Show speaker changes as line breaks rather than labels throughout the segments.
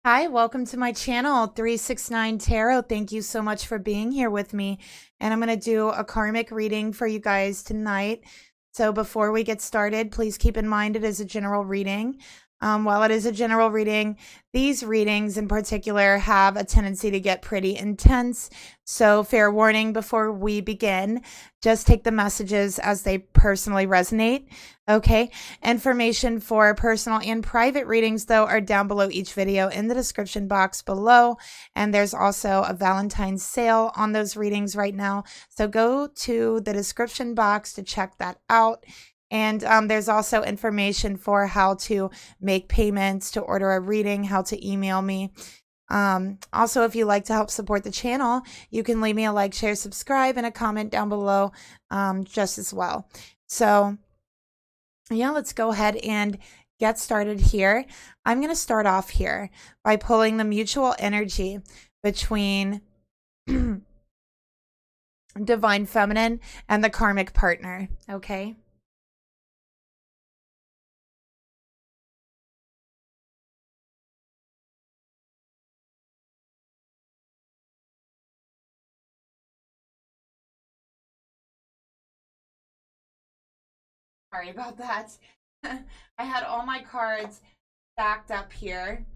Hi, welcome to my channel, 369 Tarot. Thank you so much for being here with me. And I'm going to do a karmic reading for you guys tonight. So before we get started, please keep in mind it is a general reading. While it is a general reading, these readings in particular have a tendency to get pretty intense. So fair warning before we begin, just take the messages as they personally resonate. Okay. Information for personal and private readings, though, are down below each video in the description box below. And there's also a Valentine's sale on those readings right now. So go to the description box to check that out. And there's also information for how to make payments, to order a reading, how to email me. Also, if you'd like to help support the channel, you can leave me a like, share, subscribe, and a comment down below just as well. So yeah, let's go ahead and get started here. I'm going to start off here by pulling the mutual energy between Divine Feminine and the karmic partner. Okay. Sorry about that. I had all my cards stacked up here.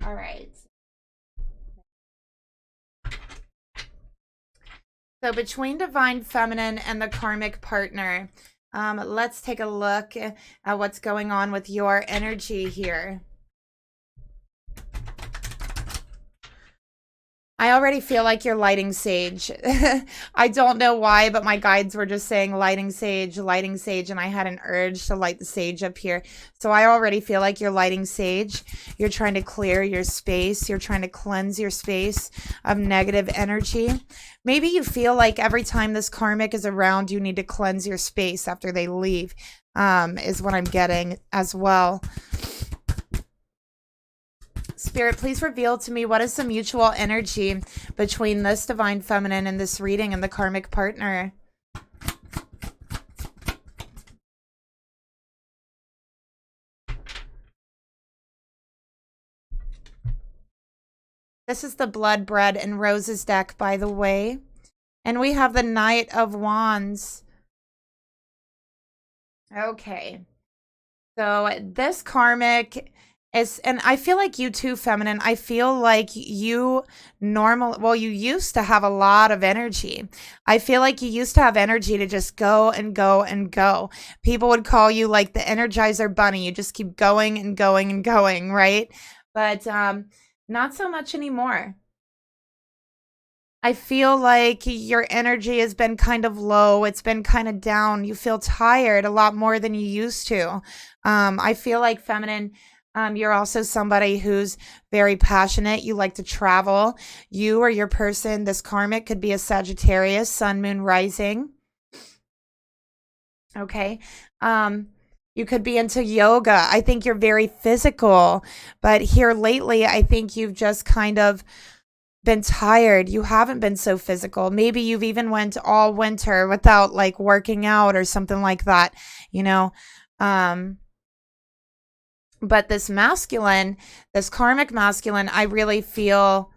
All right. So between Divine Feminine and the karmic partner, let's take a look at what's going on with your energy here. I already feel like you're lighting sage. I don't know why, but my guides were just saying lighting sage, and I had an urge to light the sage up here. So I already feel like you're lighting sage. You're trying to clear your space. You're trying to cleanse your space of negative energy. Maybe you feel like every time this karmic is around, you need to cleanse your space after they leave, is what I'm getting as well. Spirit, please reveal to me what is the mutual energy between this Divine Feminine and this reading and the karmic partner. This is the Blood, Bread, and Roses deck, by the way. And we have the Knight of Wands. Okay. So this karmic... and I feel like you too, Feminine. I feel like you you used to have a lot of energy. I feel like you used to have energy to just go and go and go. People would call you like the Energizer Bunny. You just keep going and going and going, right? But not so much anymore. I feel like your energy has been kind of low. It's been kind of down. You feel tired a lot more than you used to. I feel like, Feminine, you're also somebody who's very passionate. You like to travel. You or your person, this karmic, could be a Sagittarius, Sun, Moon, Rising. Okay. You could be into yoga. I think you're very physical. But here lately, I think you've just kind of been tired. You haven't been so physical. Maybe you've even went all winter without like working out or something like that, you know. But this masculine, this karmic masculine, I really feel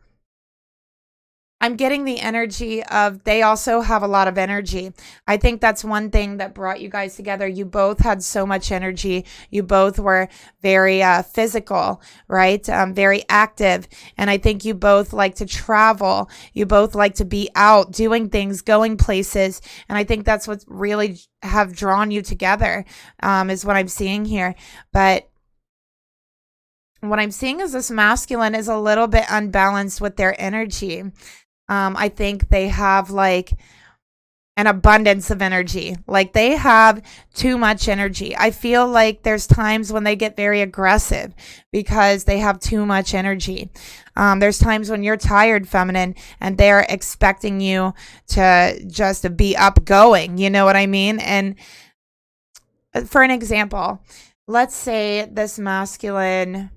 I'm getting the energy of they also have a lot of energy. I think that's one thing that brought you guys together. You both had so much energy. You both were very physical, right? Very active. And I think you both like to travel. You both like to be out doing things, going places. And I think that's what really have drawn you together, is what I'm seeing here. But what I'm seeing is this masculine is a little bit unbalanced with their energy. I think they have like an abundance of energy. Like they have too much energy. I feel like there's times when they get very aggressive because they have too much energy. There's times when you're tired, Feminine, and they're expecting you to just be upgoing. You know what I mean? And for an example, let's say this masculine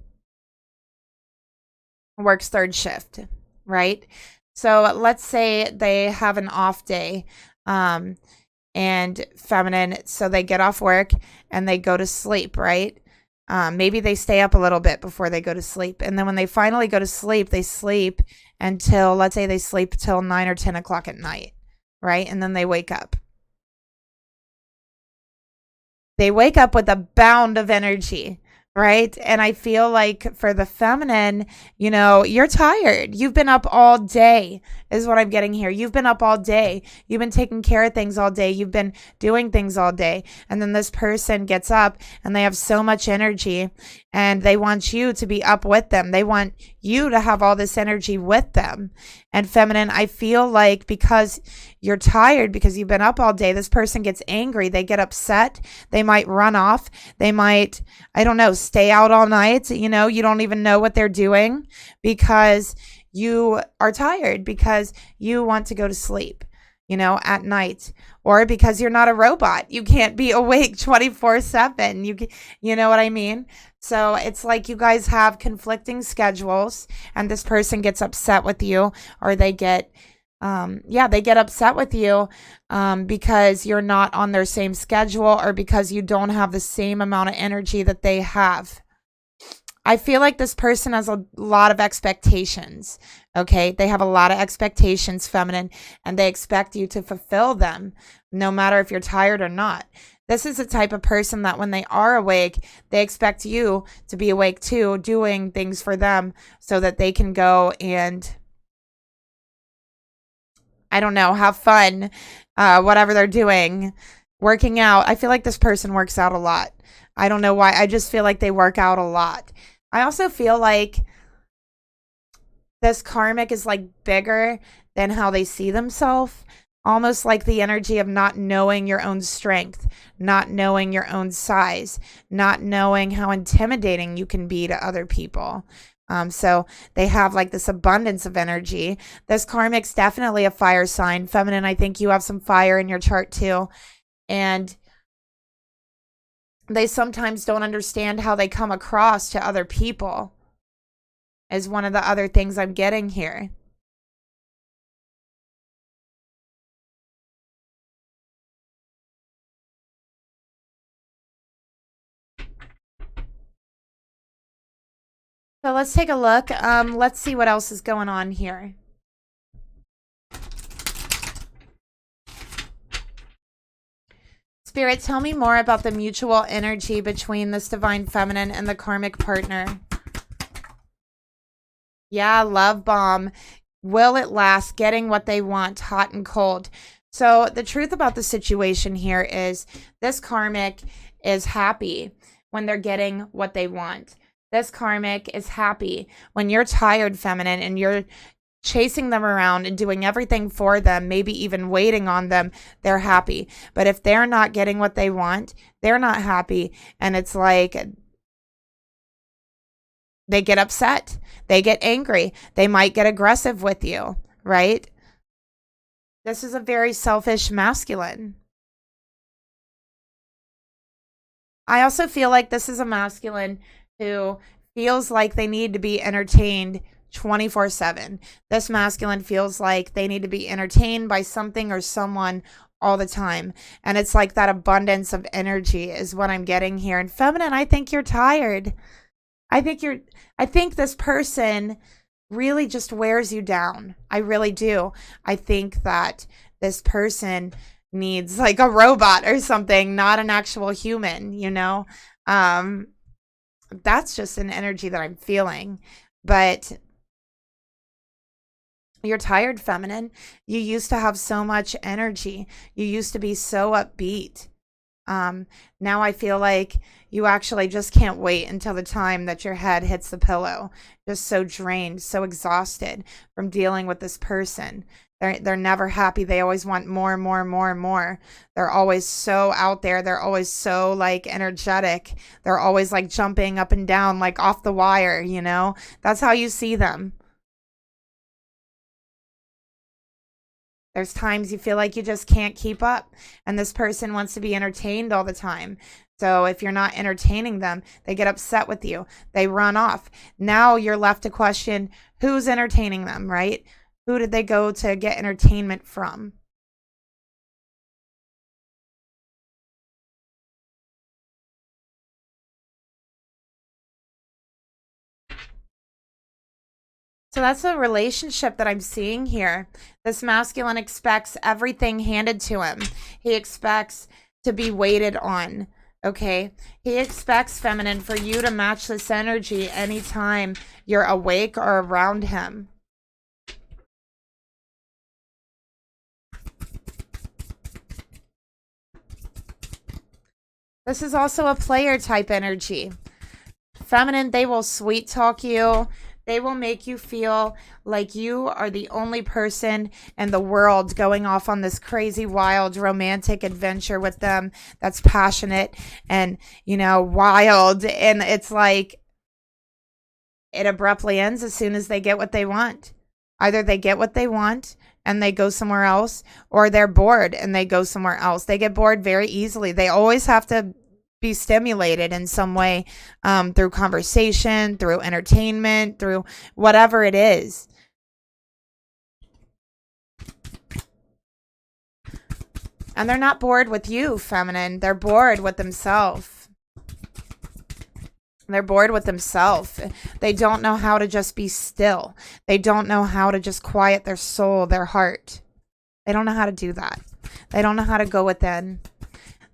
works third shift, right? So let's say they have an off day, and Feminine, so they get off work and they go to sleep, right? Maybe they stay up a little bit before they go to sleep. And then when they finally go to sleep, they sleep until, let's say they sleep till 9 or 10 o'clock at night, right? And then they wake up. They wake up with a bound of energy, right? And I feel like for the feminine, you know, you're tired. You've been up all day, is what I'm getting here. You've been up all day. You've been taking care of things all day. You've been doing things all day. And then this person gets up and they have so much energy and they want you to be up with them. They want you to have all this energy with them. And feminine, I feel like because you're tired, because you've been up all day, this person gets angry. They get upset. They might run off. They might, I don't know, stay out all night. You know, you don't even know what they're doing because you are tired, because you want to go to sleep, you know, at night, or because you're not a robot. You can't be awake 24/7. You know what I mean? So it's like you guys have conflicting schedules and this person gets upset with you, or they get they get upset with you because you're not on their same schedule, or because you don't have the same amount of energy that they have. I feel like this person has a lot of expectations, okay? They have a lot of expectations, feminine, and they expect you to fulfill them, no matter if you're tired or not. This is the type of person that when they are awake, they expect you to be awake too, doing things for them so that they can go and, I don't know, have fun, whatever they're doing, working out. I feel like this person works out a lot. I don't know why. I just feel like they work out a lot. I also feel like this karmic is like bigger than how they see themselves. Almost like the energy of not knowing your own strength, not knowing your own size, not knowing how intimidating you can be to other people. So they have like this abundance of energy. This karmic's definitely a fire sign. Feminine, I think you have some fire in your chart too. And they sometimes don't understand how they come across to other people, is one of the other things I'm getting here. So let's take a look. Let's see what else is going on here. Spirit, tell me more about the mutual energy between this divine feminine and the karmic partner. Yeah, love bomb. Will it last? Getting what they want, hot and cold. So the truth about the situation here is this karmic is happy when they're getting what they want. This karmic is happy when you're tired, feminine, and you're chasing them around and doing everything for them, maybe even waiting on them. They're happy. But if they're not getting what they want, they're not happy. And it's like they get upset. They get angry. They might get aggressive with you, right? This is a very selfish masculine. I also feel like this is a masculine who feels like they need to be entertained 24/7. This masculine feels like they need to be entertained by something or someone all the time. And it's like that abundance of energy is what I'm getting here. And feminine, I think you're tired. I think this person really just wears you down. I really do. I think that this person needs like a robot or something, not an actual human, you know? That's just an energy that I'm feeling. But you're tired, feminine. You used to have so much energy. You used to be so upbeat. Now I feel like you actually just can't wait until the time that your head hits the pillow. Just so drained, so exhausted from dealing with this person. They're never happy. They always want more and more and more and more. They're always so out there. They're always so like energetic. They're always like jumping up and down, like off the wire, you know? That's how you see them. There's times you feel like you just can't keep up, and this person wants to be entertained all the time. So if you're not entertaining them, they get upset with you. They run off. Now you're left to question who's entertaining them, right? Who did they go to get entertainment from? So that's a relationship that I'm seeing here. This masculine expects everything handed to him. He expects to be waited on. Okay. He expects, feminine, for you to match this energy anytime you're awake or around him. This is also a player type energy. Feminine, they will sweet talk you. They will make you feel like you are the only person in the world going off on this crazy, wild, romantic adventure with them that's passionate and, you know, wild. And it's like it abruptly ends as soon as they get what they want. Either they get what they want and they go somewhere else, or they're bored and they go somewhere else. They get bored very easily. They always have to be stimulated in some way, through conversation, through entertainment, through whatever it is. And they're not bored with you, feminine. They're bored with themselves. They're bored with themselves. They don't know how to just be still. They don't know how to just quiet their soul, their heart. They don't know how to do that. They don't know how to go within.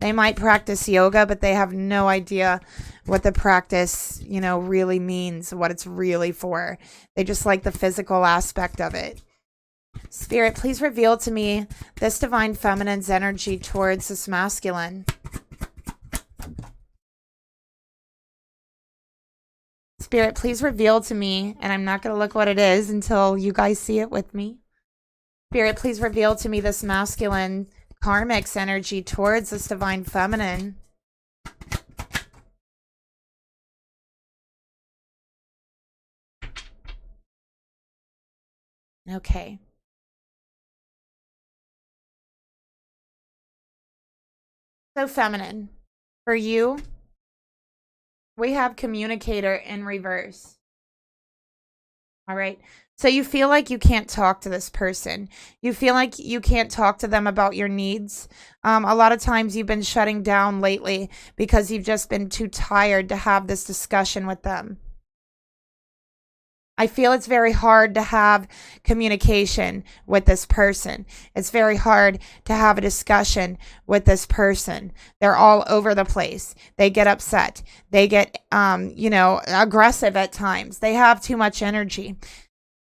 They might practice yoga, but they have no idea what the practice, you know, really means, what it's really for. They just like the physical aspect of it. Spirit, please reveal to me this divine feminine's energy towards this masculine. Spirit, please reveal to me, and I'm not going to look what it is until you guys see it with me. Spirit, please reveal to me this masculine Karmic's energy towards this divine feminine. Okay. So feminine, for you, we have communicator in reverse. All right. So you feel like you can't talk to this person. You feel like you can't talk to them about your needs. A lot of times you've been shutting down lately because you've just been too tired to have this discussion with them. I feel it's very hard to have communication with this person. It's very hard to have a discussion with this person. They're all over the place. They get upset. They get, you know, aggressive at times. They have too much energy.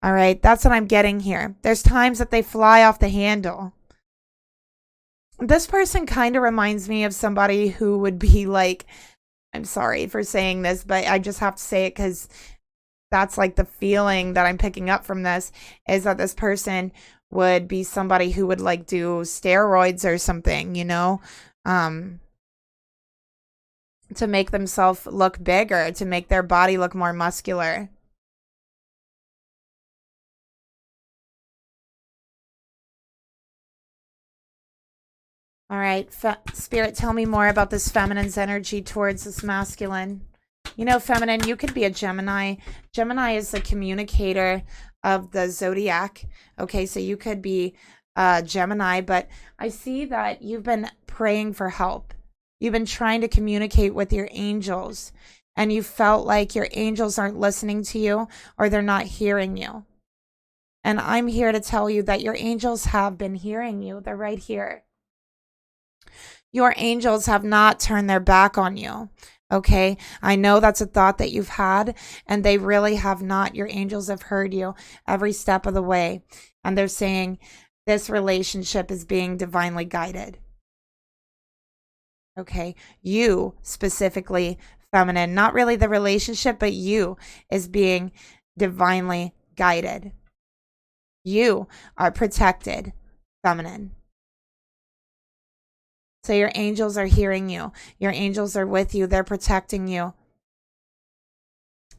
All right. That's what I'm getting here. There's times that they fly off the handle. This person kind of reminds me of somebody who would be like, I'm sorry for saying this, but I just have to say it because that's like the feeling that I'm picking up from this, is that this person would be somebody who would like do steroids or something, you know, to make themselves look bigger, to make their body look more muscular. All right, Spirit, tell me more about this feminine's energy towards this masculine. You know, feminine, you could be a Gemini. Gemini is the communicator of the zodiac. Okay, so you could be Gemini, but I see that you've been praying for help. You've been trying to communicate with your angels, and you felt like your angels aren't listening to you, or they're not hearing you. And I'm here to tell you that your angels have been hearing you. They're right here. Your angels have not turned their back on you. Okay, I know that's a thought that you've had, and they really have not. Your angels have heard you every step of the way, and they're saying this relationship is being divinely guided. Okay, you specifically, feminine, not really the relationship, but you is being divinely guided. You are protected, feminine. So your angels are hearing you. Your angels are with you. They're protecting you.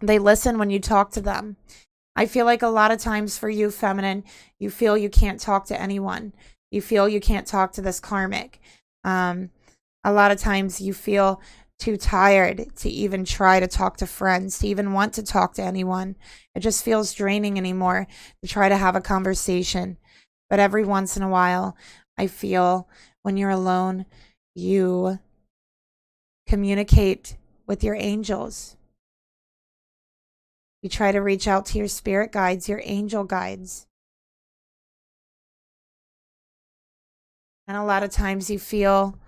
They listen when you talk to them. I feel like a lot of times for you, feminine, you feel you can't talk to anyone. You feel you can't talk to this karmic. A lot of times you feel too tired to even try to talk to friends, to even want to talk to anyone. It just feels draining anymore to try to have a conversation. But every once in a while, I feel when you're alone, you communicate with your angels. You try to reach out to your spirit guides, your angel guides. And a lot of times you feel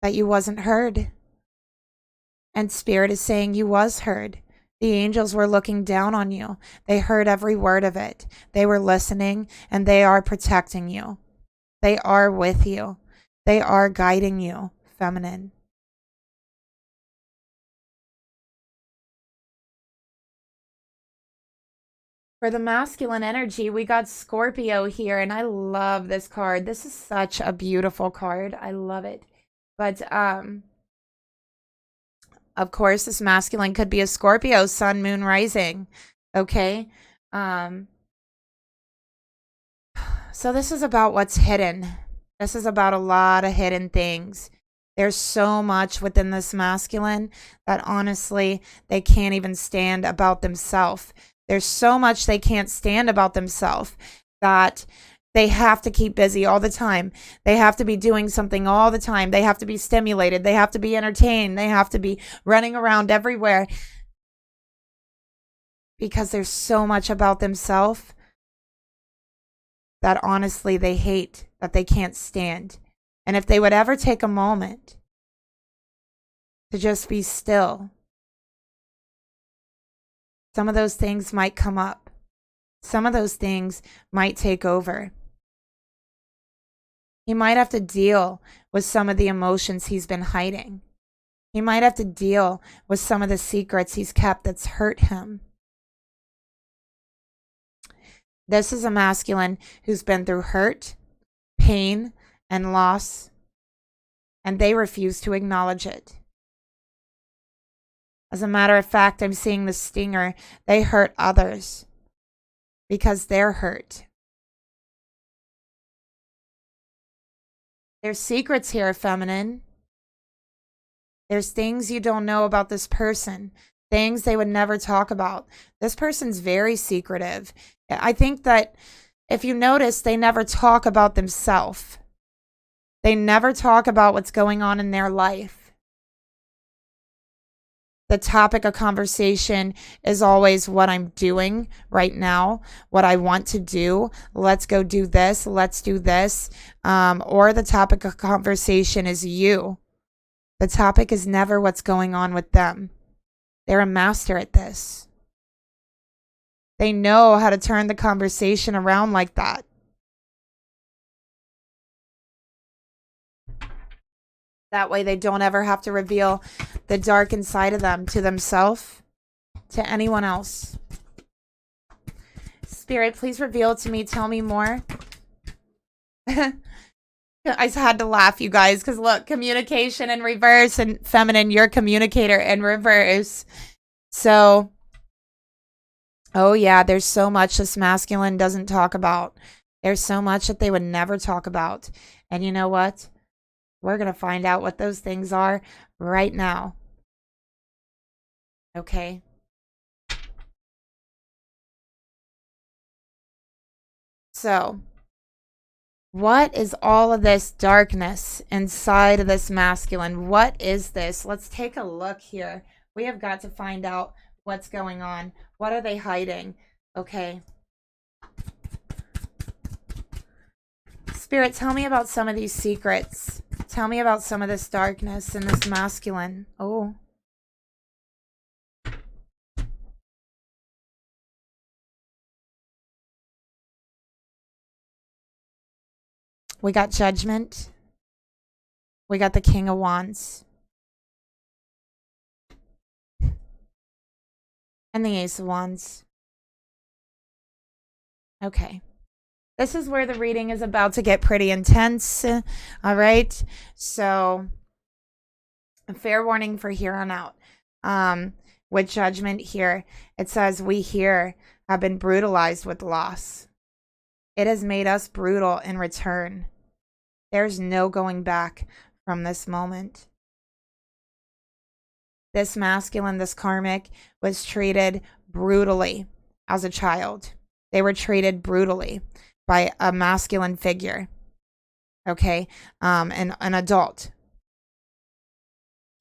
that you wasn't heard. And Spirit is saying you was heard. The angels were looking down on you. They heard every word of it. They were listening, and they are protecting you. They are with you. They are guiding you, feminine. For the masculine energy, we got Scorpio here, and I love this card. This is such a beautiful card. I love it. But, of course, this masculine could be a Scorpio, sun, moon, rising. Okay? So this is about what's hidden. This is about a lot of hidden things. There's so much within this masculine that honestly, they can't even stand about themselves. There's so much they can't stand about themselves that they have to keep busy all the time. They have to be doing something all the time. They have to be stimulated. They have to be entertained. They have to be running around everywhere because there's so much about themselves that honestly they hate, that they can't stand. And if they would ever take a moment to just be still, some of those things might come up. Some of those things might take over. He might have to deal with some of the emotions he's been hiding. He might have to deal with some of the secrets he's kept that's hurt him. This is a masculine who's been through hurt, pain, and loss, and they refuse to acknowledge it. As a matter of fact, I'm seeing the stinger. They hurt others because they're hurt. There's secrets here, feminine. There's things you don't know about this person. Things they would never talk about. This person's very secretive. I think that if you notice, they never talk about themselves. They never talk about what's going on in their life. The topic of conversation is always what I'm doing right now, what I want to do. Let's go do this. Let's do this. Or the topic of conversation is you. The topic is never what's going on with them. They're a master at this. They know how to turn the conversation around like that. That way they don't ever have to reveal the dark inside of them to themselves, to anyone else. Spirit, please reveal to me. Tell me more. I just had to laugh, you guys, because look, communication in reverse and feminine, you're communicator in reverse. So, oh yeah, there's so much this masculine doesn't talk about. There's so much that they would never talk about. And you know what? We're going to find out what those things are right now. Okay. So, what is all of this darkness inside of this masculine? What is this? Let's take a look here. We have got to find out what's going on. What are they hiding? Okay. Spirit, tell me about some of these secrets. Tell me about some of this darkness in this masculine. Oh. We got Judgment. We got the King of Wands. And the Ace of Wands. Okay. This is where the reading is about to get pretty intense. All right. So, a fair warning for here on out. With Judgment here, it says we here have been brutalized with loss. It has made us brutal in return. There's no going back from this moment. This masculine, this karmic, was treated brutally as a child. They were treated brutally by a masculine figure. Okay? An adult.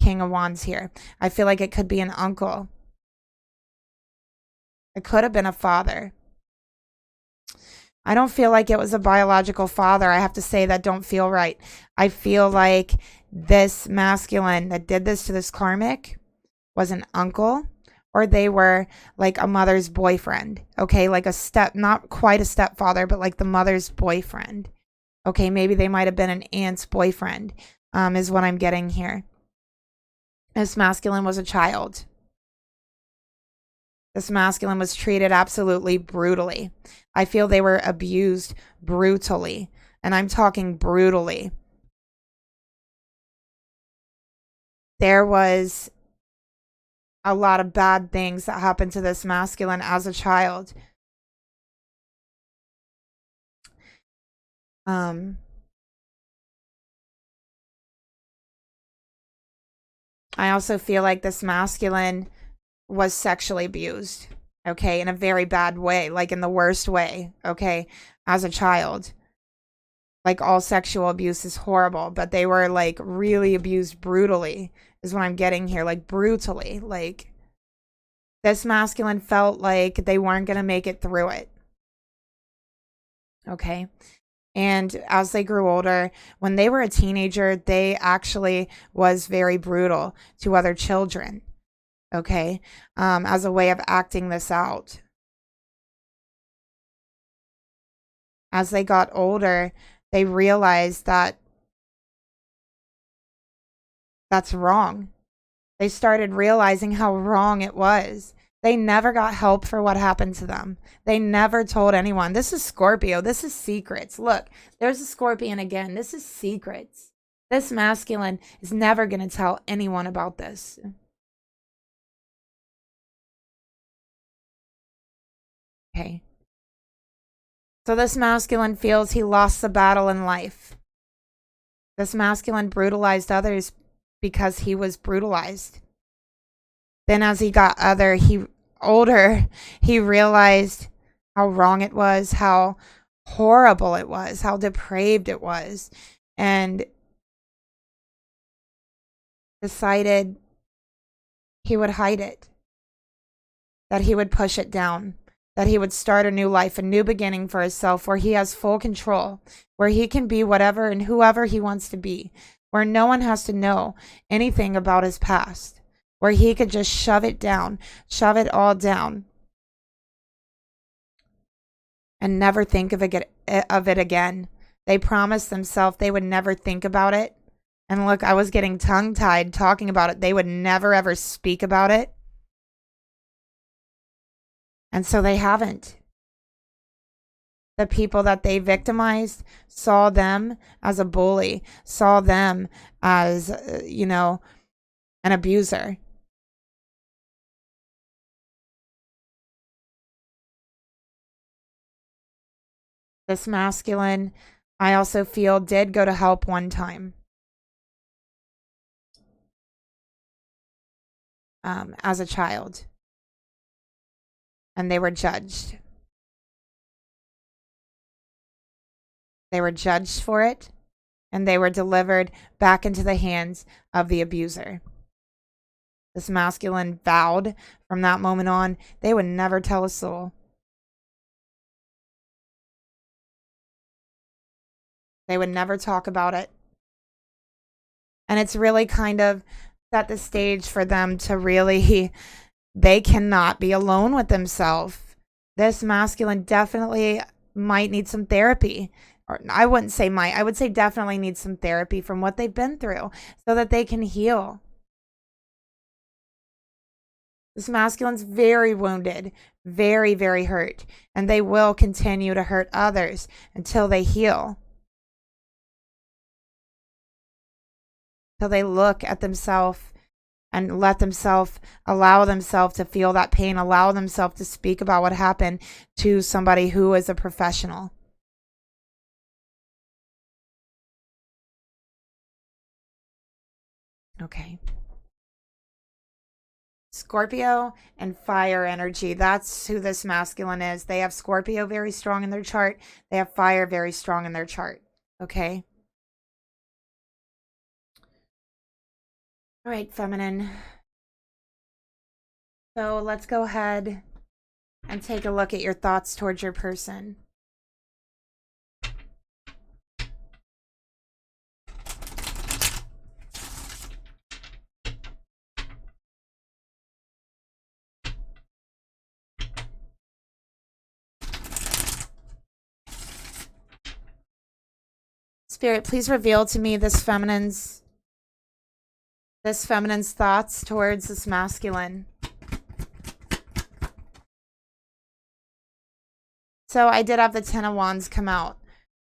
King of Wands here. I feel like it could be an uncle. It could have been a father. I don't feel like it was a biological father. I have to say that don't feel right. I feel like this masculine that did this to this karmic was an uncle, or they were like a mother's boyfriend. Okay, like a not quite a stepfather, but like the mother's boyfriend. Okay, maybe they might have been an aunt's boyfriend, is what I'm getting here. This masculine was a child. This masculine was treated absolutely brutally. I feel they were abused brutally. And I'm talking brutally. There was a lot of bad things that happened to this masculine as a child. I also feel like this masculine was sexually abused, okay, in a very bad way, like in the worst way, okay, as a child. Like, all sexual abuse is horrible, but they were like really abused brutally, is what I'm getting here, like brutally. Like, this masculine felt like they weren't going to make it through it, okay? And as they grew older, when they were a teenager, they actually was very brutal to other children, okay, as a way of acting this out. As they got older, they realized that that's wrong. They started realizing how wrong it was. They never got help for what happened to them. They never told anyone. This is Scorpio. This is secrets. Look, there's a Scorpion again. This is secrets. This masculine is never going to tell anyone about this. Okay. So this masculine feels he lost the battle in life. This masculine brutalized others because he was brutalized. Then as he got older, he realized how wrong it was, how horrible it was, how depraved it was, and decided he would hide it, that he would push it down, that he would start a new life, a new beginning for himself, where he has full control, where he can be whatever and whoever he wants to be, where no one has to know anything about his past, where he could just shove it all down, and never think of it again. They promised themselves they would never think about it. And look, I was getting tongue-tied talking about it. They would never, ever speak about it. And so they haven't. The people that they victimized saw them as a bully, saw them as, an abuser. This masculine, I also feel, did go to help one time. As a child. And they were judged. They were judged for it, and they were delivered back into the hands of the abuser. This masculine vowed from that moment on, they would never tell a soul. They would never talk about it. And it's really kind of set the stage for them to really, they cannot be alone with themselves. This masculine definitely might need some therapy. Or I wouldn't say might, I would say definitely needs some therapy from what they've been through so that they can heal. This masculine's very wounded, very, very hurt, and they will continue to hurt others until they heal. Till they look at themselves and allow themselves to feel that pain, allow themselves to speak about what happened to somebody who is a professional. Okay. Scorpio and fire energy. That's who this masculine is. They have Scorpio very strong in their chart. They have fire very strong in their chart. Okay. All right, feminine. So let's go ahead and take a look at your thoughts towards your person. Spirit, please reveal to me this feminine's thoughts towards this masculine. So I did have the Ten of Wands come out.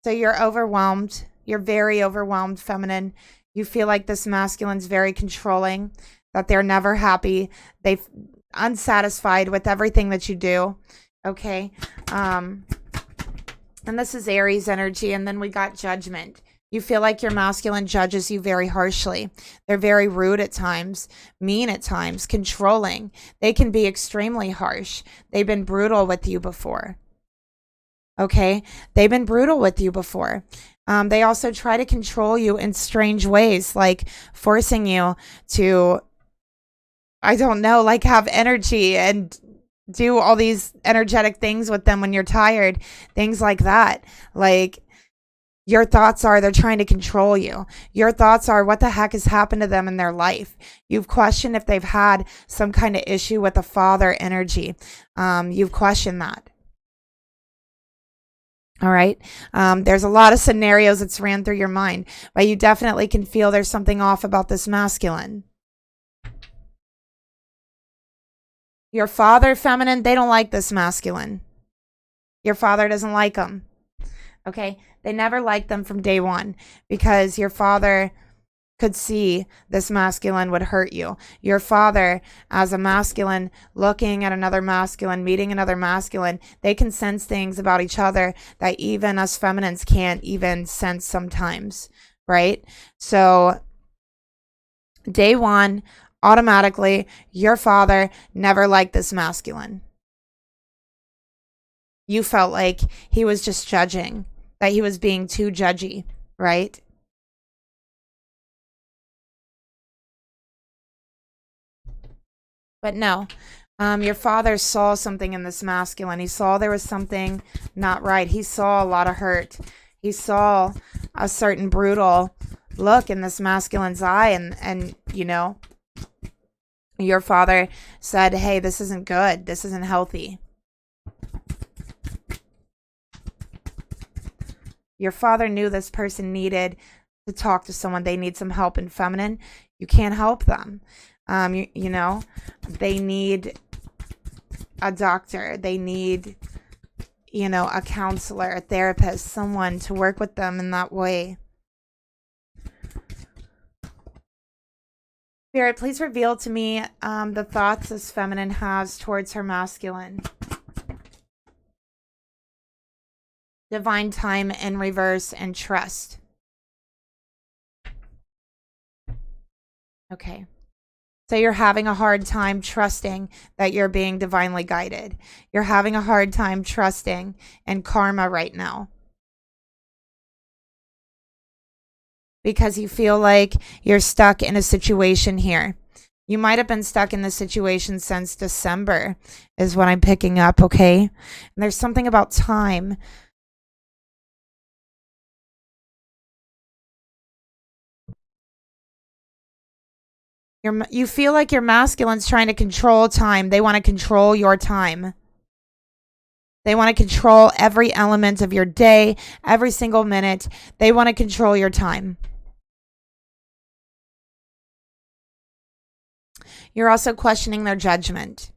So you're overwhelmed. You're very overwhelmed, feminine. You feel like this masculine's very controlling, that they're never happy. They're unsatisfied with everything that you do. Okay. And this is Aries energy. And then we got Judgment. You feel like your masculine judges you very harshly. They're very rude at times, mean at times, controlling. They can be extremely harsh. They've been brutal with you before. Okay, they've been brutal with you before. They also try to control you in strange ways, like forcing you to, I don't know, like have energy and do all these energetic things with them when you're tired, things like that. Like, your thoughts are they're trying to control you. Your thoughts are what the heck has happened to them in their life. You've questioned if they've had some kind of issue with the father energy. You've questioned that. All right. There's a lot of scenarios that's ran through your mind, but you definitely can feel there's something off about this masculine. Your father, feminine, they don't like this masculine. Your father doesn't like them. Okay. They never liked them from day one because your father could see this masculine would hurt you. Your father, as a masculine, looking at another masculine, meeting another masculine, they can sense things about each other that even us feminines can't even sense sometimes, right? So day one, automatically, your father never liked this masculine. You felt like he was just judging, that he was being too judgy, right? But no, your father saw something in this masculine. He saw there was something not right. He saw a lot of hurt. He saw a certain brutal look in this masculine's eye. And you know, your father said, hey, this isn't good. This isn't healthy. Your father knew this person needed to talk to someone. They need some help in feminine. You can't help them. You know, they need a doctor. They need, you know, a counselor, a therapist, someone to work with them in that way. Spirit, please reveal to me the thoughts this feminine has towards her masculine. Divine time in reverse and trust. Okay. So you're having a hard time trusting that you're being divinely guided. You're having a hard time trusting in karma right now. Because you feel like you're stuck in a situation here. You might have been stuck in this situation since December, is what I'm picking up, okay? And there's something about time. You feel like your masculine's trying to control time. They want to control your time. They want to control every element of your day, every single minute. They want to control your time. You're also questioning their judgment.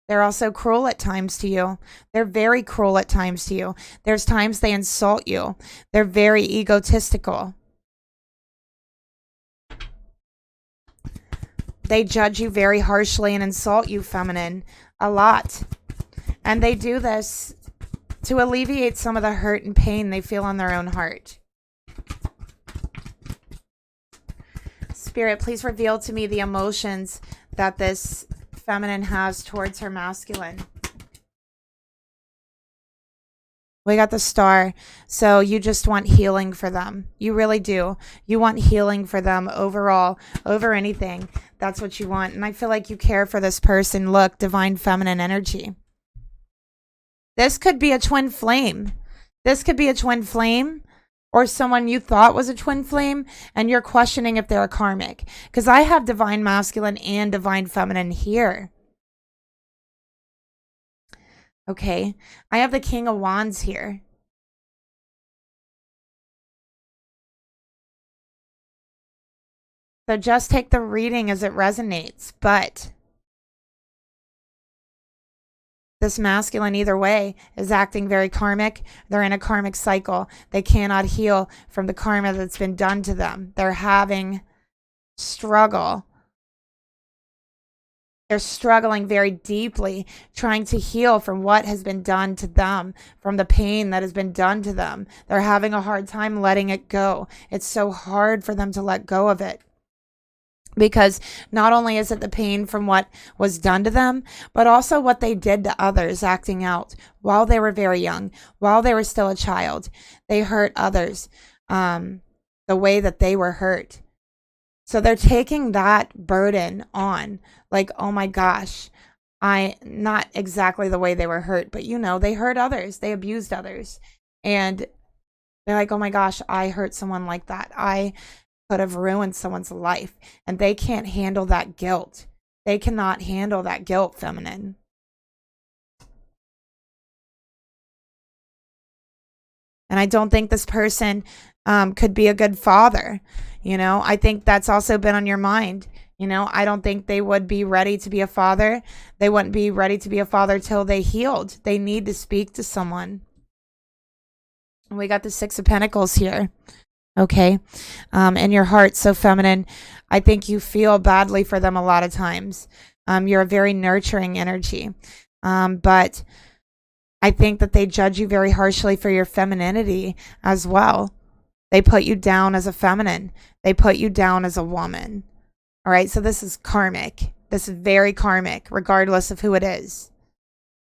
They're also cruel at times to you. They're very cruel at times to you. There's times they insult you. They're very egotistical. They judge you very harshly and insult you, feminine, a lot. And they do this to alleviate some of the hurt and pain they feel on their own heart. Spirit, please reveal to me the emotions that this feminine has towards her masculine. We got the Star. So you just want healing for them. You really do. You want healing for them overall, over anything. That's what you want. And I feel like you care for this person. Look, divine feminine energy. This could be a twin flame. This could be a twin flame, or someone you thought was a twin flame and you're questioning if they're a karmic. Because I have divine masculine and divine feminine here. Okay, I have the King of Wands here. So just take the reading as it resonates. But this masculine, either way, is acting very karmic. They're in a karmic cycle. They cannot heal from the karma that's been done to them. They're having struggle. They're struggling very deeply, trying to heal from what has been done to them, from the pain that has been done to them. They're having a hard time letting it go. It's so hard for them to let go of it. Because not only is it the pain from what was done to them, but also what they did to others, acting out while they were very young, while they were still a child. They hurt others the way that they were hurt. So they're taking that burden on, like, oh my gosh, not exactly the way they were hurt, but they hurt others, they abused others. And they're like, oh my gosh, I hurt someone like that. I could have ruined someone's life. And they can't handle that guilt. They cannot handle that guilt, feminine. And I don't think this person could be a good father. I think that's also been on your mind. I don't think they would be ready to be a father. They wouldn't be ready to be a father till they healed. They need to speak to someone. And we got the Six of Pentacles here. Okay. In your heart, so feminine. I think you feel badly for them a lot of times. You're a very nurturing energy. But I think that they judge you very harshly for your femininity as well. They put you down as a feminine. They put you down as a woman. All right. So this is karmic. This is very karmic, regardless of who it is.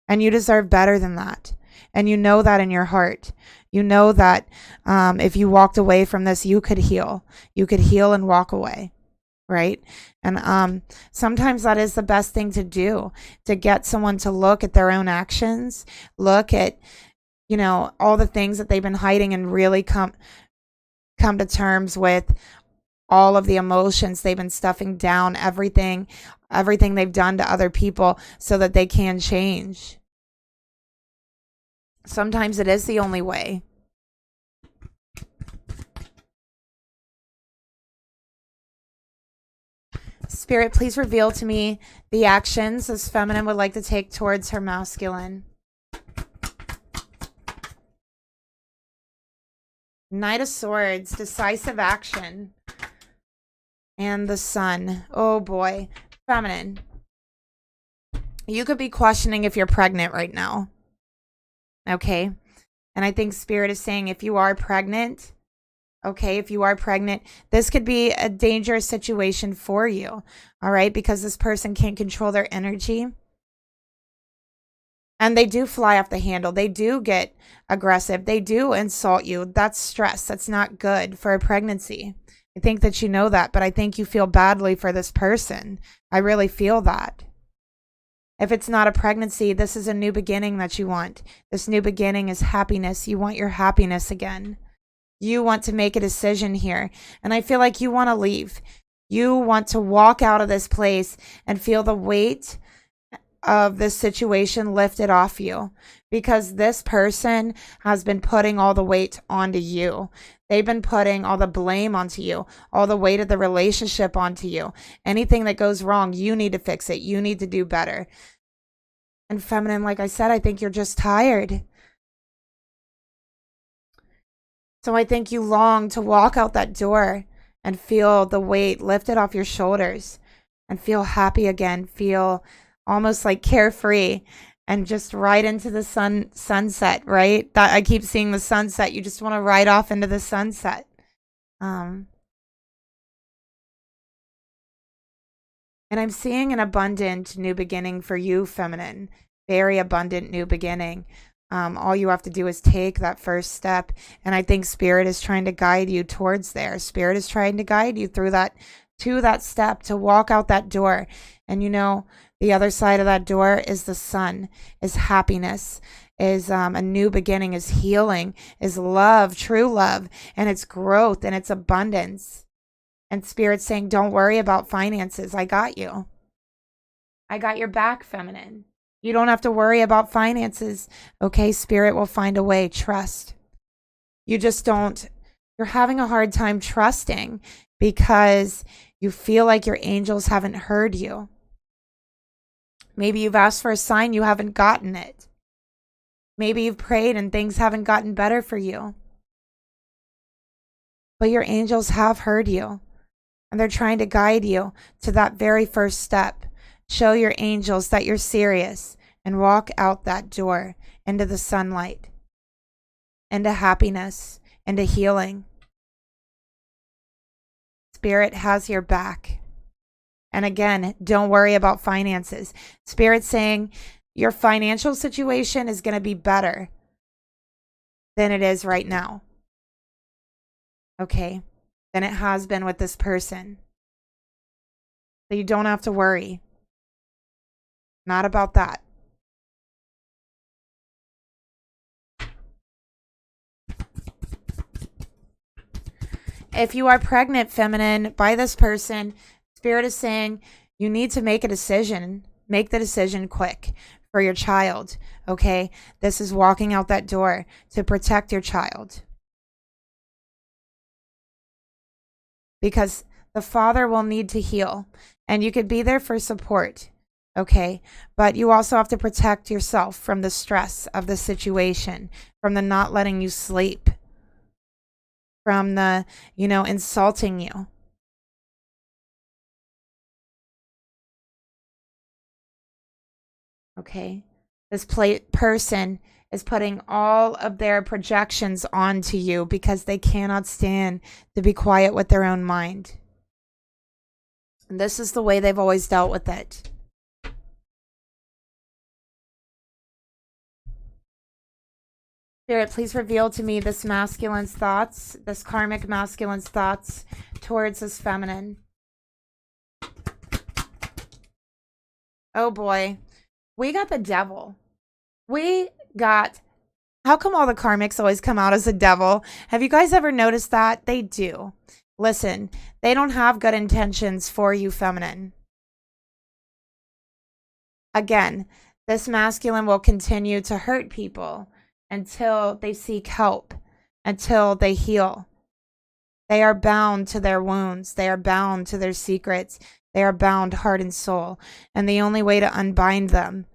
And you deserve better than that. And you know that in your heart. You know that if you walked away from this, you could heal. You could heal and walk away. Right. And sometimes that is the best thing to do, to get someone to look at their own actions, look at, all the things that they've been hiding, and really come to terms with all of the emotions they've been stuffing down, everything they've done to other people, so that they can change. Sometimes it is the only way. Spirit, please reveal to me the actions this feminine would like to take towards her masculine. Knight of Swords, decisive action. And the Sun. Oh boy. Feminine. You could be questioning if you're pregnant right now. Okay. And I think Spirit is saying if you are pregnant, this could be a dangerous situation for you. All right. Because this person can't control their energy. And they do fly off the handle. They do get aggressive. They do insult you. That's stress. That's not good for a pregnancy. I think that you know that, but I think you feel badly for this person. I really feel that. If it's not a pregnancy, this is a new beginning that you want. This new beginning is happiness. You want your happiness again. You want to make a decision here. And I feel like you want to leave. You want to walk out of this place and feel the weight of this situation lifted off you, because this person has been putting all the weight onto you. They've been putting all the blame onto you, all the weight of the relationship onto you. Anything that goes wrong, you need to fix it. You need to do better. And feminine, like I said, I think you're just tired. So I think you long to walk out that door and feel the weight lifted off your shoulders and feel happy again, feel almost like carefree, and just right into the sunset, right? That I keep seeing the sunset. You just want to ride off into the sunset. And I'm seeing an abundant new beginning for you, feminine. Very abundant new beginning. All you have to do is take that first step. And I think Spirit is trying to guide you towards there. Spirit is trying to guide you through that, to that step, to walk out that door. And you know, the other side of that door is the sun, is happiness, is a new beginning, is healing, is love, true love, and it's growth and it's abundance. And Spirit's saying, don't worry about finances. I got you. I got your back, feminine. You don't have to worry about finances. Okay, Spirit will find a way. Trust. You just don't, you're having a hard time trusting because you feel like your angels haven't heard you. Maybe you've asked for a sign, you haven't gotten it. Maybe you've prayed and things haven't gotten better for you. But your angels have heard you, and they're trying to guide you to that very first step. Show your angels that you're serious and walk out that door into the sunlight, into happiness, into healing. Spirit has your back. And again, don't worry about finances. Spirit's saying your financial situation is going to be better than it is right now. Okay? Than it has been with this person. So you don't have to worry. Not about that. If you are pregnant, feminine, by this person, Spirit is saying you need to make a decision. Make the decision quick for your child, okay? This is walking out that door to protect your child. Because the father will need to heal, and you could be there for support, okay? But you also have to protect yourself from the stress of the situation, from the not letting you sleep, from the, insulting you. Okay? This person is putting all of their projections onto you because they cannot stand to be quiet with their own mind. And this is the way they've always dealt with it. Spirit, please reveal to me this masculine's thoughts, this karmic masculine's thoughts towards this feminine. Oh boy. We got the devil. How come all the karmics always come out as a devil? Have you guys ever noticed that? They do. Listen, they don't have good intentions for you, feminine. Again, this masculine will continue to hurt people until they seek help, until they heal. They are bound to their wounds. They are bound to their secrets. They are bound heart and soul. And the only way to unbind them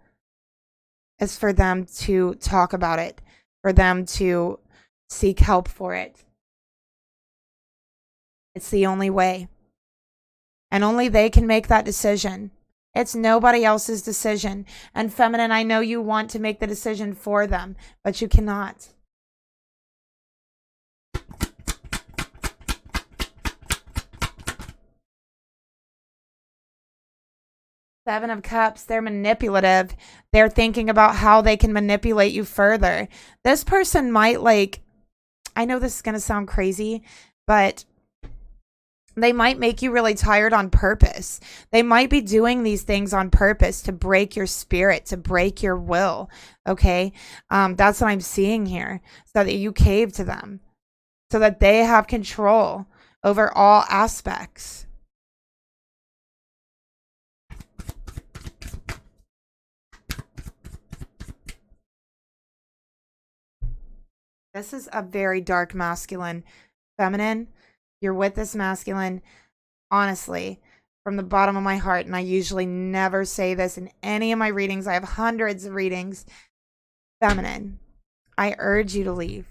is for them to talk about it, for them to seek help for it. It's the only way. And only they can make that decision. It's nobody else's decision. And feminine, I know you want to make the decision for them, but you cannot. Seven of Cups, they're manipulative. They're thinking about how they can manipulate you further. This person might I know this is going to sound crazy, but they might make you really tired on purpose. They might be doing these things on purpose to break your spirit, to break your will. Okay? That's what I'm seeing here. So that you cave to them. So that they have control over all aspects. This is a very dark masculine. Feminine, you're with this masculine, honestly, from the bottom of my heart, and I usually never say this in any of my readings. I have hundreds of readings. Feminine, I urge you to leave.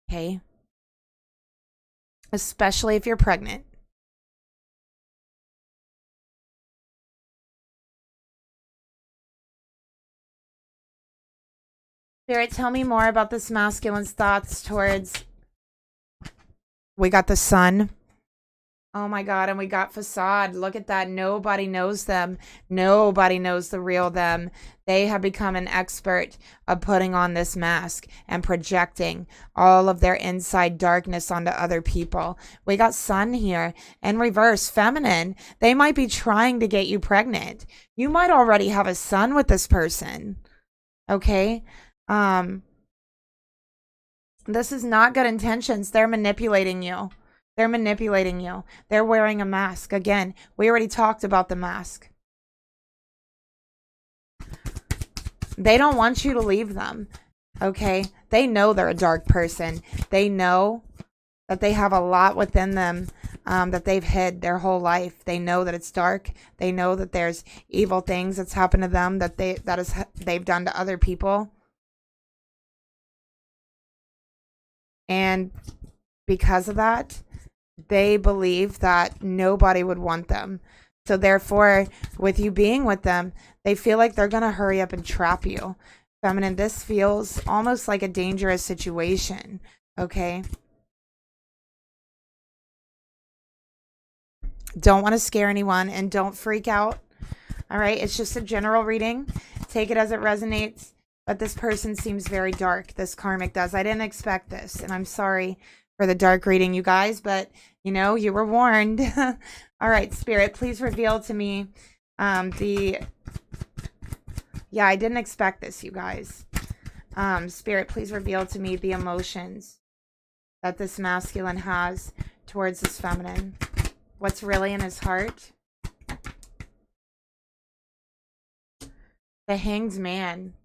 Okay? Especially if you're pregnant. Spirit, tell me more about this masculine's thoughts towards... We got the sun. Oh my God. And we got facade. Look at that. Nobody knows them. Nobody knows the real them. They have become an expert of putting on this mask and projecting all of their inside darkness onto other people. We got sun here in reverse, feminine. They might be trying to get you pregnant. You might already have a son with this person. Okay. This is not good intentions. They're manipulating you. They're manipulating you. They're wearing a mask. Again, we already talked about the mask. They don't want you to leave them. Okay? They know they're a dark person. They know that they have a lot within them that they've hid their whole life. They know that it's dark. They know that there's evil things that's happened to them that they've done to other people. And because of that, they believe that nobody would want them. So therefore, with you being with them, they feel like they're going to hurry up and trap you. Feminine, this feels almost like a dangerous situation. Okay? Don't want to scare anyone and don't freak out. All right? It's just a general reading. Take it as it resonates. But this person seems very dark. This karmic does. I didn't expect this. And I'm sorry for the dark reading, you guys, but you know, you were warned. All right, Spirit, please reveal to me yeah, I didn't expect this, you guys. Spirit, please reveal to me the emotions that this masculine has towards this feminine. What's really in his heart? The Hanged Man.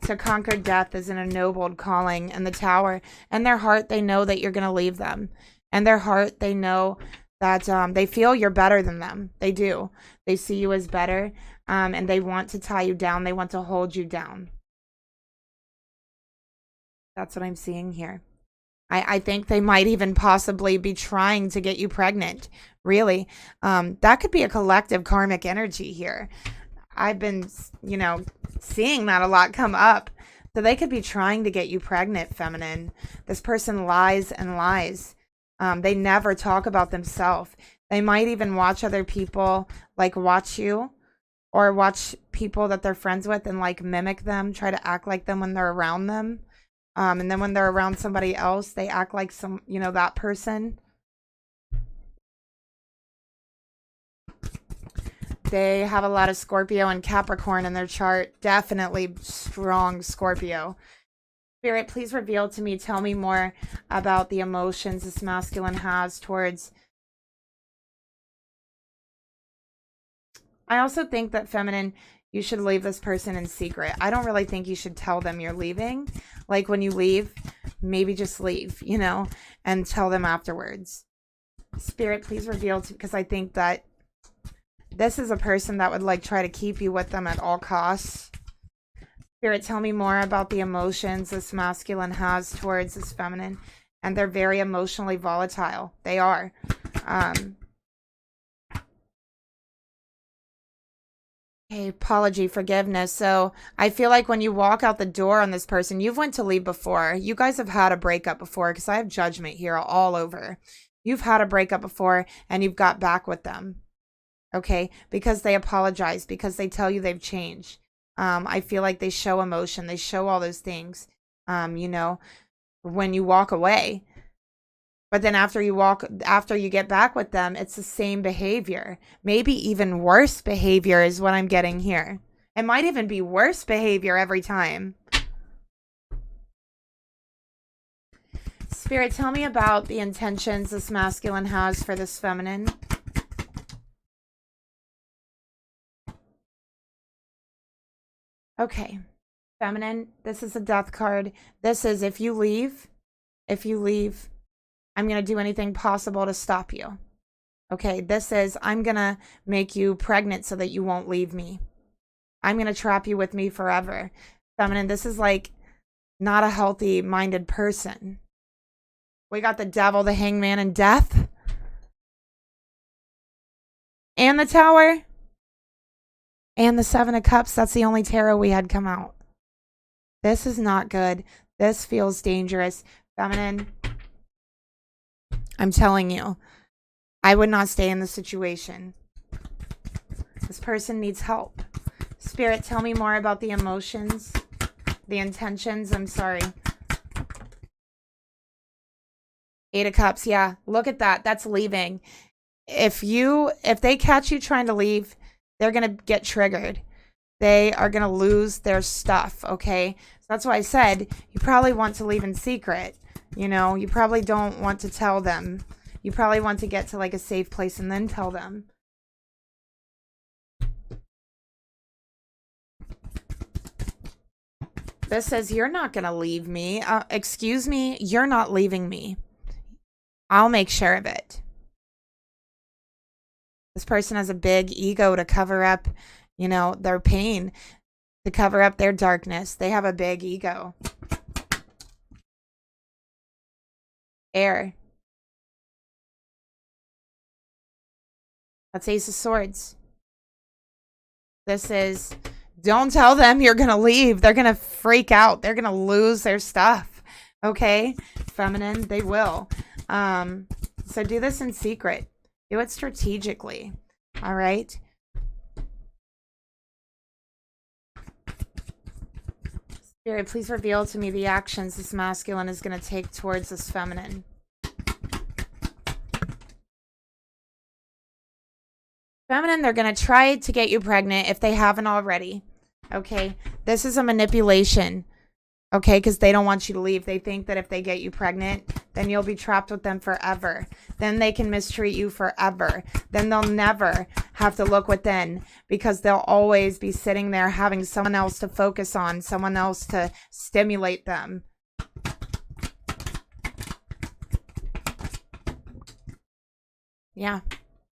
To conquer death is an ennobled calling, and the Tower. In their heart, they know that you're going to leave them. In their heart, they know that they feel you're better than them. They do. They see you as better, and they want to tie you down. They want to hold you down. That's what I'm seeing here. I think they might even possibly be trying to get you pregnant. Really. That could be a collective karmic energy here. I've been, you know, seeing that a lot come up. So they could be trying to get you pregnant, feminine. This person lies and lies. They never talk about themselves. They might even watch other people, like watch you, or watch people that they're friends with and like mimic them, try to act like them when they're around them. And then when they're around somebody else, they act like some, you know, that person. They have a lot of Scorpio and Capricorn in their chart. Definitely strong Scorpio. Spirit, please reveal to me, tell me more about the emotions this masculine has towards. I also think that feminine, you should leave this person in secret. I don't really think you should tell them you're leaving. Like when you leave, maybe just leave, you know, and tell them afterwards. Spirit, please reveal to, because I think that this is a person that would like try to keep you with them at all costs. Spirit, tell me more about the emotions this masculine has towards this feminine. And they're very emotionally volatile. They are. Okay, apology, forgiveness. So I feel like when you walk out the door on this person, you've went to leave before. You guys have had a breakup before because I have judgment here all over. You've had a breakup before and you've got back with them. Okay, because they apologize, because they tell you they've changed. I feel like they show emotion. They show all those things, you know, when you walk away. But then after you get back with them, it's the same behavior. Maybe even worse behavior is what I'm getting here. It might even be worse behavior every time. Spirit, tell me about the intentions this masculine has for this feminine. Okay, feminine, this is a death card. This is if you leave, I'm going to do anything possible to stop you. Okay, this is I'm going to make you pregnant so that you won't leave me. I'm going to trap you with me forever. Feminine, this is like not a healthy minded person. We got the devil, the hangman, and death. And the Tower. And the Seven of Cups. That's the only tarot we had come out. This is not good. This feels dangerous. Feminine, I'm telling you, I would not stay in the situation. This person needs help. Spirit, tell me more about the emotions, the intentions. I'm sorry. 8 of Cups. Yeah, look at that. That's leaving. If they catch you trying to leave, they're going to get triggered. They are going to lose their stuff, okay? So that's why I said you probably want to leave in secret. You know, you probably don't want to tell them. You probably want to get to like a safe place and then tell them. This says, you're not going to leave me. Excuse me, you're not leaving me. I'll make sure of it. This person has a big ego to cover up, you know, their pain, to cover up their darkness. They have a big ego. Air. That's Ace of Swords. This is, don't tell them you're going to leave. They're going to freak out. They're going to lose their stuff. Okay? Feminine, they will. So do this in secret. Do it strategically. All right? Spirit, please reveal to me the actions this masculine is going to take towards this feminine. Feminine, they're going to try to get you pregnant if they haven't already. Okay? This is a manipulation. Okay? Because they don't want you to leave. They think that if they get you pregnant, then you'll be trapped with them forever. Then they can mistreat you forever. Then they'll never have to look within, because they'll always be sitting there having someone else to focus on, someone else to stimulate them. Yeah.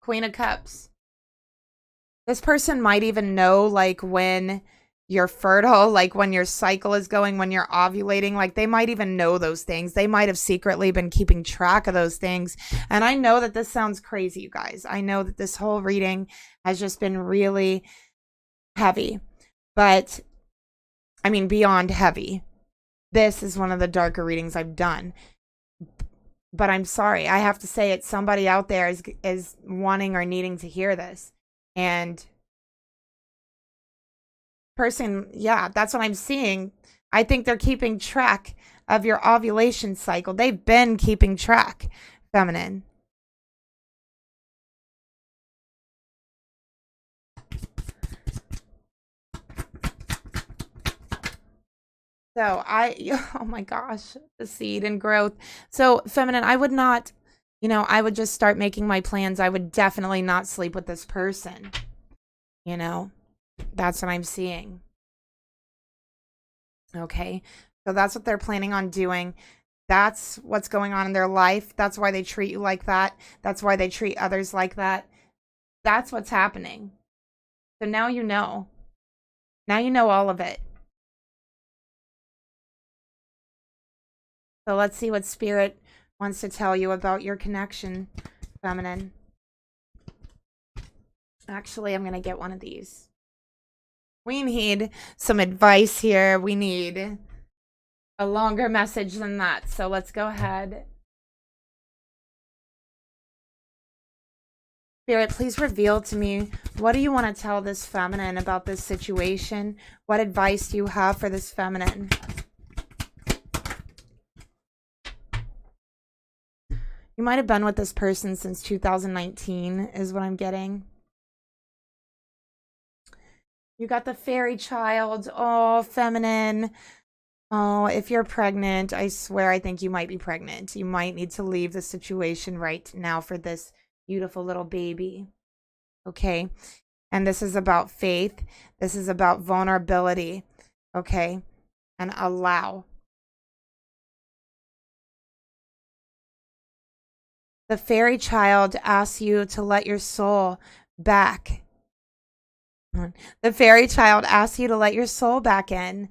Queen of Cups. This person might even know, like, when you're fertile, like when your cycle is going, when you're ovulating. Like, they might even know those things. They might have secretly been keeping track of those things. And I know that this sounds crazy, you guys. I know that this whole reading has just been really heavy. But, I mean, beyond heavy. This is one of the darker readings I've done. But I'm sorry. I have to say it. Somebody out there is wanting or needing to hear this. And person, yeah, that's what I'm seeing. I think they're keeping track of your ovulation cycle. They've been keeping track, feminine. So oh my gosh, the seed and growth. So feminine, I would not, you know, I would just start making my plans. I would definitely not sleep with this person. You know, that's what I'm seeing. Okay. So that's what they're planning on doing. That's what's going on in their life. That's why they treat you like that. That's why they treat others like that. That's what's happening. So now you know. Now you know all of it. So let's see what Spirit wants to tell you about your connection, feminine. Actually, I'm going to get one of these. We need some advice here. We need a longer message than that. So let's go ahead. Spirit, please reveal to me, what do you want to tell this feminine about this situation? What advice do you have for this feminine? You might have been with this person since 2019 is what I'm getting. You got the fairy child. Oh, feminine. Oh, if you're pregnant, I swear I think you might be pregnant. You might need to leave the situation right now for this beautiful little baby. Okay? And this is about faith. This is about vulnerability. Okay? And allow. The fairy child asks you to let your soul back. The fairy child asks you to let your soul back in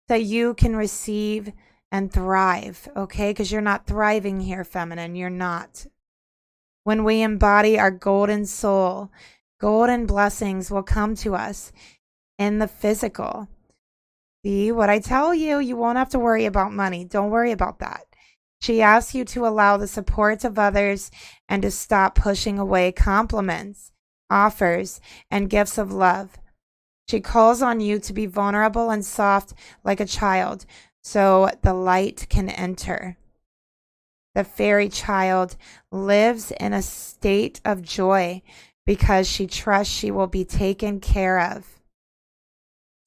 so you can receive and thrive, okay? Because you're not thriving here, feminine. You're not. When we embody our golden soul, golden blessings will come to us in the physical. See what I tell you? You won't have to worry about money. Don't worry about that. She asks you to allow the support of others and to stop pushing away compliments, offers, and gifts of love. She calls on you to be vulnerable and soft like a child so the light can enter. The fairy child lives in a state of joy because she trusts she will be taken care of.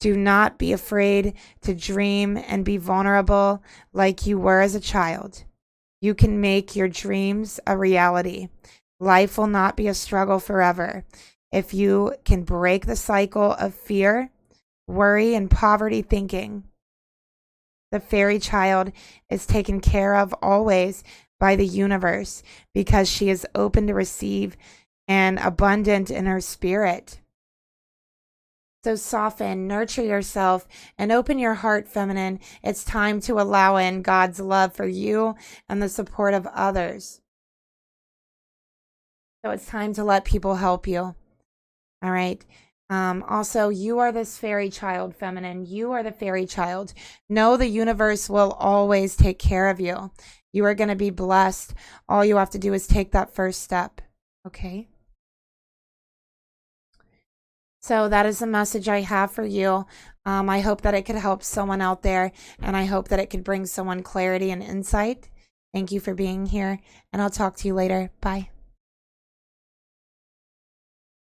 Do not be afraid to dream and be vulnerable like you were as a child. You can make your dreams a reality. Life will not be a struggle forever. If you can break the cycle of fear, worry, and poverty thinking, the fairy child is taken care of always by the universe because she is open to receive and abundant in her spirit. So soften, nurture yourself, and open your heart, feminine. It's time to allow in God's love for you and the support of others. So it's time to let people help you. All right. Also, you are this fairy child, feminine. You are the fairy child. Know the universe will always take care of you. You are going to be blessed. All you have to do is take that first step. Okay. So that is the message I have for you. I hope that it could help someone out there, and I hope that it could bring someone clarity and insight. Thank you for being here, and I'll talk to you later. Bye.